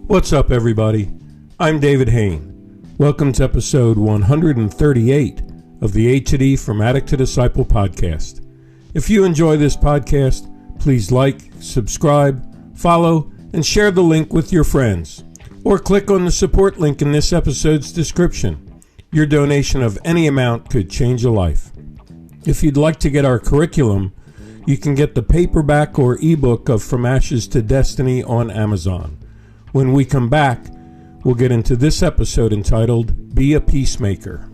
What's up, everybody? I'm David Hain. Welcome to episode 138 of the A-to-D From Addict to Disciple podcast. If you enjoy this podcast, please like, subscribe, follow, and share the link with your friends. Or click on the support link in this episode's description. Your donation of any amount could change a life. If you'd like to get our curriculum, you can get the paperback or ebook of From Ashes to Destiny on Amazon. When we come back, we'll get into this episode entitled, Be a Peacemaker.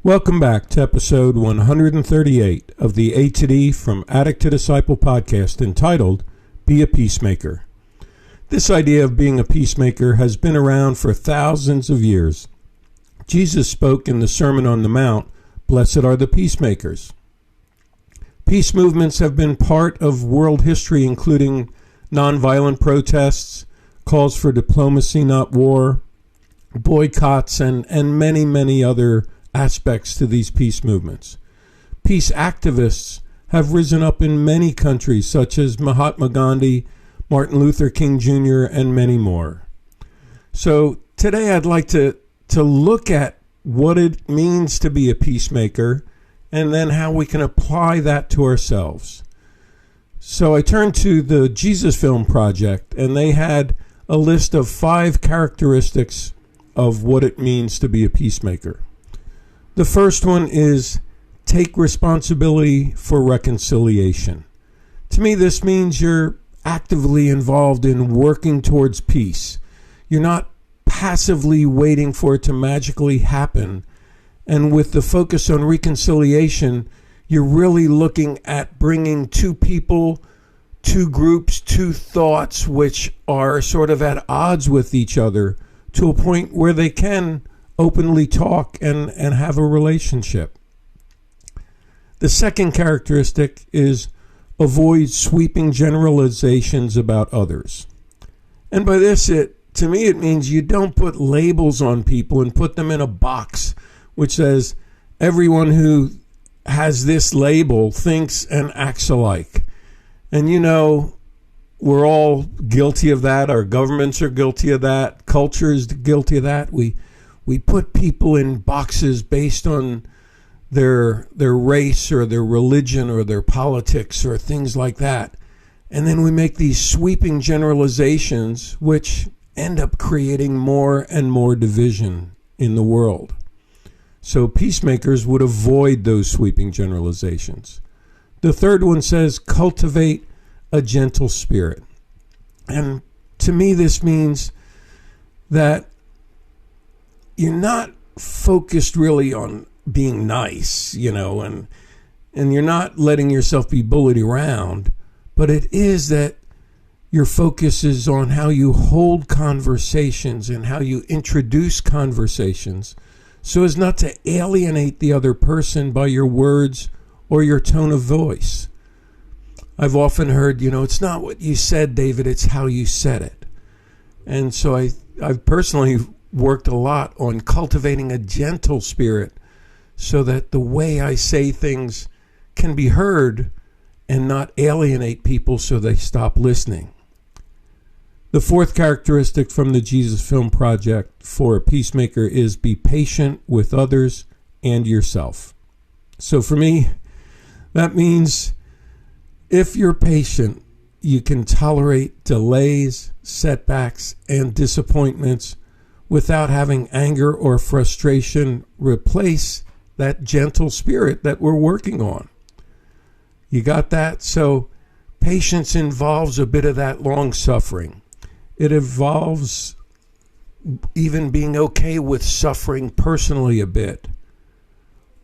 Welcome back to episode 138 of the A-to-D From Addict to Disciple podcast entitled, Be a Peacemaker. This idea of being a peacemaker has been around for thousands of years. Jesus spoke in the Sermon on the Mount, "Blessed are the peacemakers." Peace movements have been part of world history, including nonviolent protests, calls for diplomacy, not war, boycotts, and many, many other aspects to these peace movements. Peace activists have risen up in many countries, such as Mahatma Gandhi, Martin Luther King Jr., and many more. So today I'd like to look at what it means to be a peacemaker and then how we can apply that to ourselves. So I turned to the Jesus Film Project, and they had a list of 5 characteristics of what it means to be a peacemaker. The first one is take responsibility for reconciliation. To me, this means you're actively involved in working towards peace. You're not passively waiting for it to magically happen. And with the focus on reconciliation, you're really looking at bringing two people, two groups, two thoughts, which are sort of at odds with each other, to a point where they can openly talk and have a relationship. The second characteristic is avoid sweeping generalizations about others. And by this, to me, it means you don't put labels on people and put them in a box which says everyone who has this label thinks and acts alike. And you know, we're all guilty of that. Our governments are guilty of that. Culture is guilty of that. We put people in boxes based on their race or their religion or their politics or things like that. And then we make these sweeping generalizations which end up creating more and more division in the world. So peacemakers would avoid those sweeping generalizations. The third one says cultivate a gentle spirit. And to me, this means that you're not focused really on being nice, and you're not letting yourself be bullied around, but it is that your focus is on how you hold conversations and how you introduce conversations so as not to alienate the other person by your words or your tone of voice. I've often heard, it's not what you said, David, it's how you said it. And so I've personally worked a lot on cultivating a gentle spirit so that the way I say things can be heard and not alienate people so they stop listening. The fourth characteristic from the Jesus Film Project for a peacemaker is be patient with others and yourself. So for me, that means if you're patient, you can tolerate delays, setbacks, and disappointments without having anger or frustration replace that gentle spirit that we're working on. You got that? So patience involves a bit of that long suffering. It involves even being okay with suffering personally a bit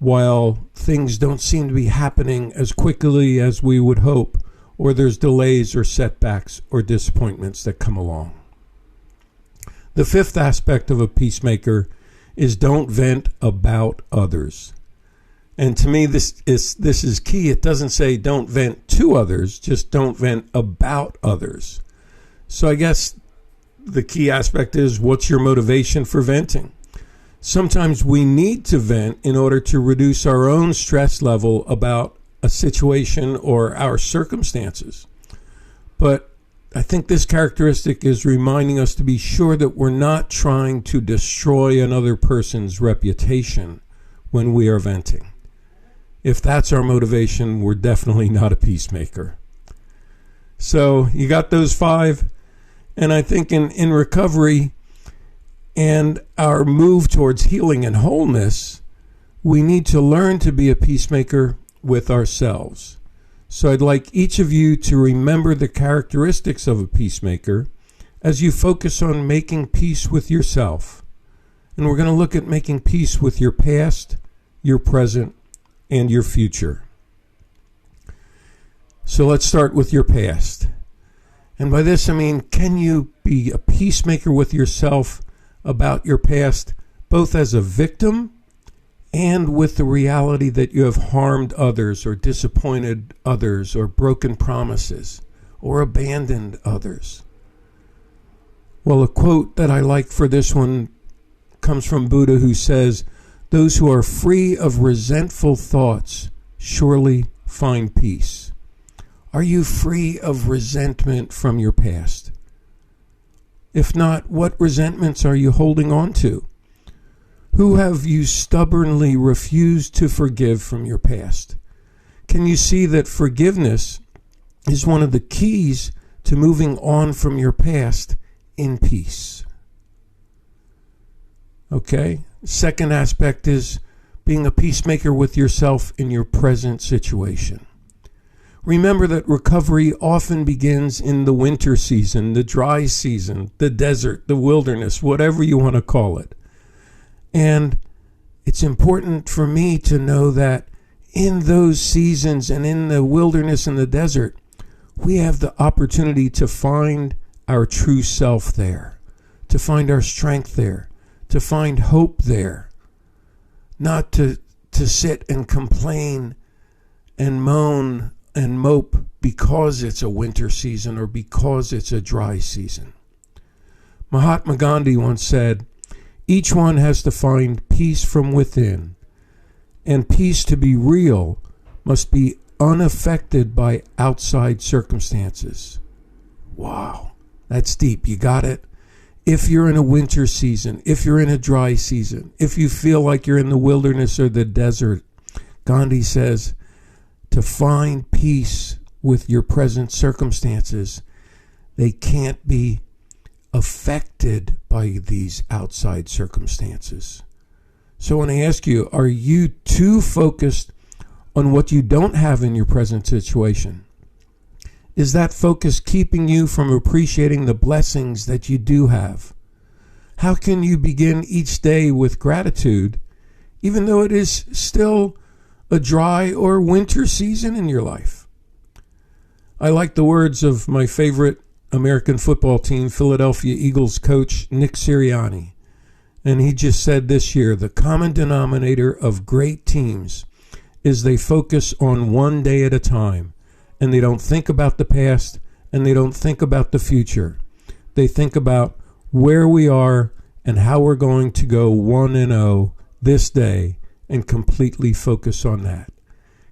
while things don't seem to be happening as quickly as we would hope, or there's delays or setbacks or disappointments that come along. The fifth aspect of a peacemaker is don't vent about others. And to me, this is key. It doesn't say don't vent to others, just don't vent about others. So I guess the key aspect is, what's your motivation for venting? Sometimes we need to vent in order to reduce our own stress level about a situation or our circumstances. But I think this characteristic is reminding us to be sure that we're not trying to destroy another person's reputation when we are venting. If that's our motivation, we're definitely not a peacemaker. So you got those 5. And I think in recovery and our move towards healing and wholeness, we need to learn to be a peacemaker with ourselves. So I'd like each of you to remember the characteristics of a peacemaker as you focus on making peace with yourself. And we're going to look at making peace with your past, your present, and your future. So let's start with your past. And by this I mean, can you be a peacemaker with yourself about your past, both as a victim and with the reality that you have harmed others or disappointed others or broken promises or abandoned others? Well, a quote that I like for this one comes from Buddha, who says, "Those who are free of resentful thoughts surely find peace." Are you free of resentment from your past? If not, what resentments are you holding on to? Who have you stubbornly refused to forgive from your past? Can you see that forgiveness is one of the keys to moving on from your past in peace? Okay? Second aspect is being a peacemaker with yourself in your present situation. Remember that recovery often begins in the winter season, the dry season, the desert, the wilderness, whatever you want to call it. And it's important for me to know that in those seasons and in the wilderness and the desert, we have the opportunity to find our true self there, to find our strength there, to find hope there, not to sit and complain and moan and mope because it's a winter season or because it's a dry season. Mahatma Gandhi once said, "Each one has to find peace from within, and peace to be real must be unaffected by outside circumstances." Wow, that's deep. You got it? If you're in a winter season, if you're in a dry season, if you feel like you're in the wilderness or the desert, Gandhi says, to find peace with your present circumstances, they can't be affected by these outside circumstances. So when I ask you, are you too focused on what you don't have in your present situation? Is that focus keeping you from appreciating the blessings that you do have? How can you begin each day with gratitude, even though it is still a dry or winter season in your life? I like the words of my favorite American football team, Philadelphia Eagles coach Nick Sirianni. And he just said this year, the common denominator of great teams is they focus on one day at a time, and they don't think about the past, and they don't think about the future. They think about where we are and how we're going to go 1-0 this day, and completely focus on that.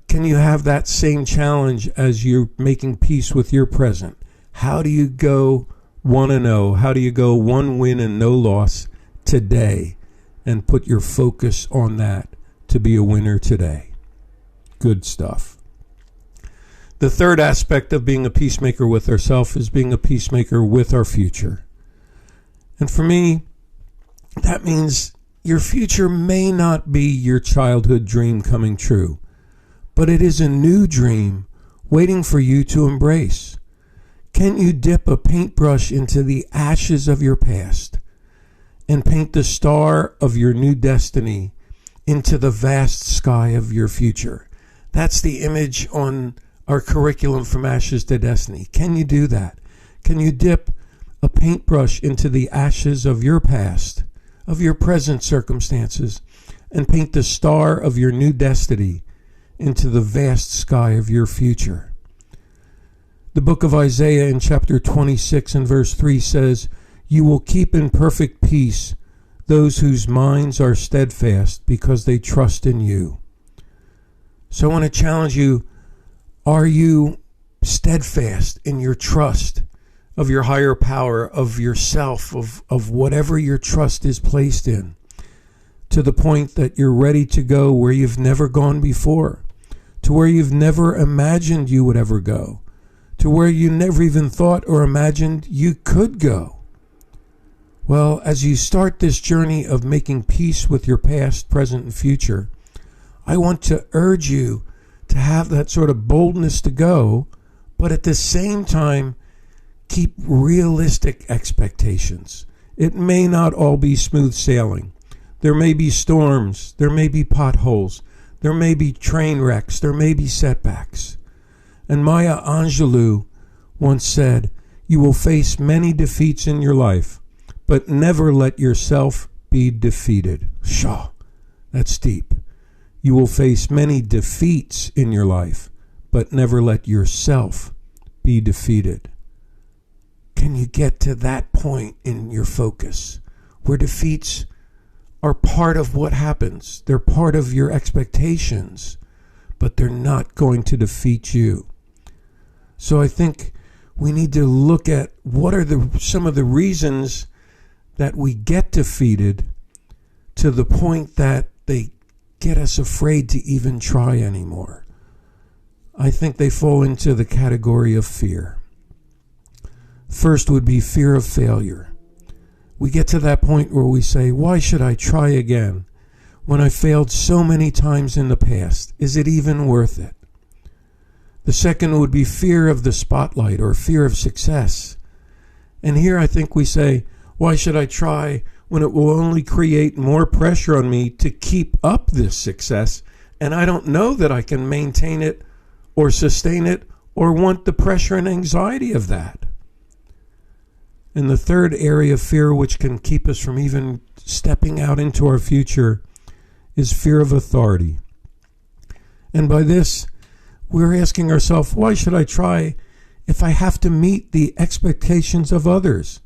Can you have that same challenge as you're making peace with your present? How do you go 1-0? How do you go 1 win and no loss today, and put your focus on that to be a winner today? Good stuff. The third aspect of being a peacemaker with ourselves is being a peacemaker with our future. And for me, that means your future may not be your childhood dream coming true, but it is a new dream waiting for you to embrace. Can you dip a paintbrush into the ashes of your past and paint the star of your new destiny into the vast sky of your future? That's the image on our curriculum, From Ashes to Destiny. Can you do that? Can you dip a paintbrush into the ashes of your past, of your present circumstances, and paint the star of your new destiny into the vast sky of your future? The book of Isaiah in chapter 26 and verse 3 says, "You will keep in perfect peace those whose minds are steadfast because they trust in you." So I want to challenge you, Are you steadfast in your trust of your higher power, of yourself, of whatever your trust is placed in, to the point that you're ready to go where you've never gone before, to where you've never imagined you would ever go, to where you never even thought or imagined you could go? Well, as you start this journey of making peace with your past, present, and future, I want to urge you to have that sort of boldness to go, but at the same time, keep realistic expectations. It may not all be smooth sailing. There may be storms, there may be potholes, there may be train wrecks, there may be setbacks. And Maya Angelou once said, "You will face many defeats in your life, but never let yourself be defeated." Shaw, that's deep. You will face many defeats in your life, but never let yourself be defeated. Can you get to that point in your focus where defeats are part of what happens? They're part of your expectations, but they're not going to defeat you. So I think we need to look at what are some of the reasons that we get defeated to the point that they get us afraid to even try anymore. I think they fall into the category of fear. First would be fear of failure. We get to that point where we say, why should I try again when I failed so many times in the past? Is it even worth it? The second would be fear of the spotlight or fear of success. And here I think we say, why should I try when it will only create more pressure on me to keep up this success, and I don't know that I can maintain it or sustain it or want the pressure and anxiety of that. And the third area of fear which can keep us from even stepping out into our future is fear of authority. And by this, we're asking ourselves, why should I try if I have to meet the expectations of others?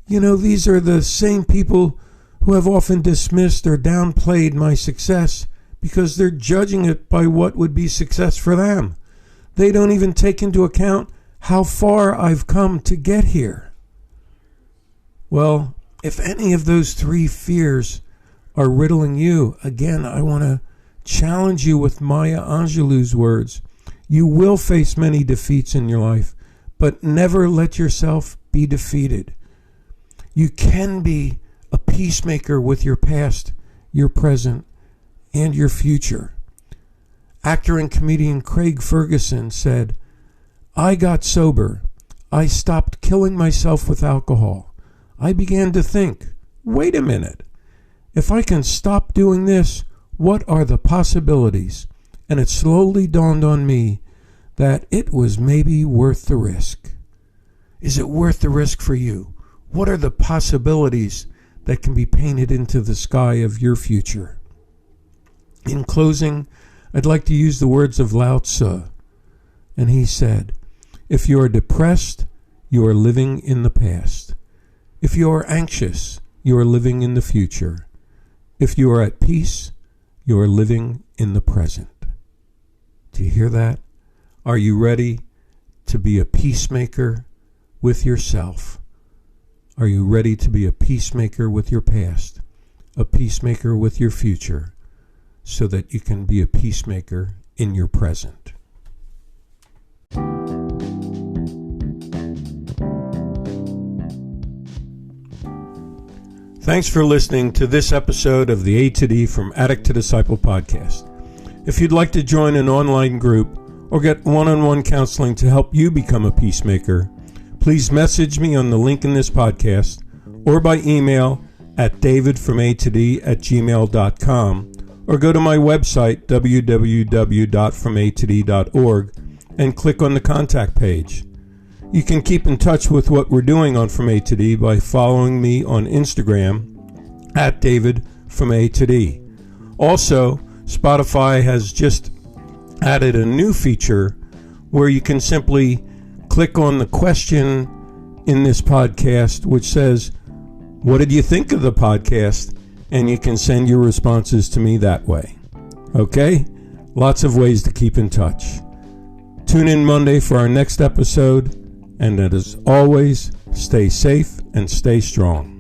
You know, these are the same people who have often dismissed or downplayed my success because they're judging it by what would be success for them. They don't even take into account how far I've come to get here. Well, if any of those three fears are riddling you, again, I want to challenge you with Maya Angelou's words. You will face many defeats in your life, but never let yourself be defeated. You can be a peacemaker with your past, your present, and your future. Actor and comedian Craig Ferguson said, "I got sober. I stopped killing myself with alcohol. I began to think, wait a minute, if I can stop doing this, what are the possibilities?" And it slowly dawned on me that it was maybe worth the risk. Is it worth the risk for you? What are the possibilities that can be painted into the sky of your future? In closing, I'd like to use the words of Lao Tzu. And he said, if you are depressed, you are living in the past. If you are anxious, you are living in the future. If you are at peace, you are living in the present. Do you hear that? Are you ready to be a peacemaker with yourself? Are you ready to be a peacemaker with your past, a peacemaker with your future, so that you can be a peacemaker in your present? Thanks for listening to this episode of the A to D from Addict to Disciple podcast. If you'd like to join an online group or get one-on-one counseling to help you become a peacemaker, please message me on the link in this podcast or by email at davidfromatod@gmail.com or go to my website www.fromatod.org and click on the contact page. You can keep in touch with what we're doing on From A to D by following me on Instagram at davidfromatod. Also, Spotify has just added a new feature where you can simply click on the question in this podcast which says, what did you think of the podcast? And you can send your responses to me that way. Okay? Lots of ways to keep in touch. Tune in Monday for our next episode, and as always, stay safe and stay strong.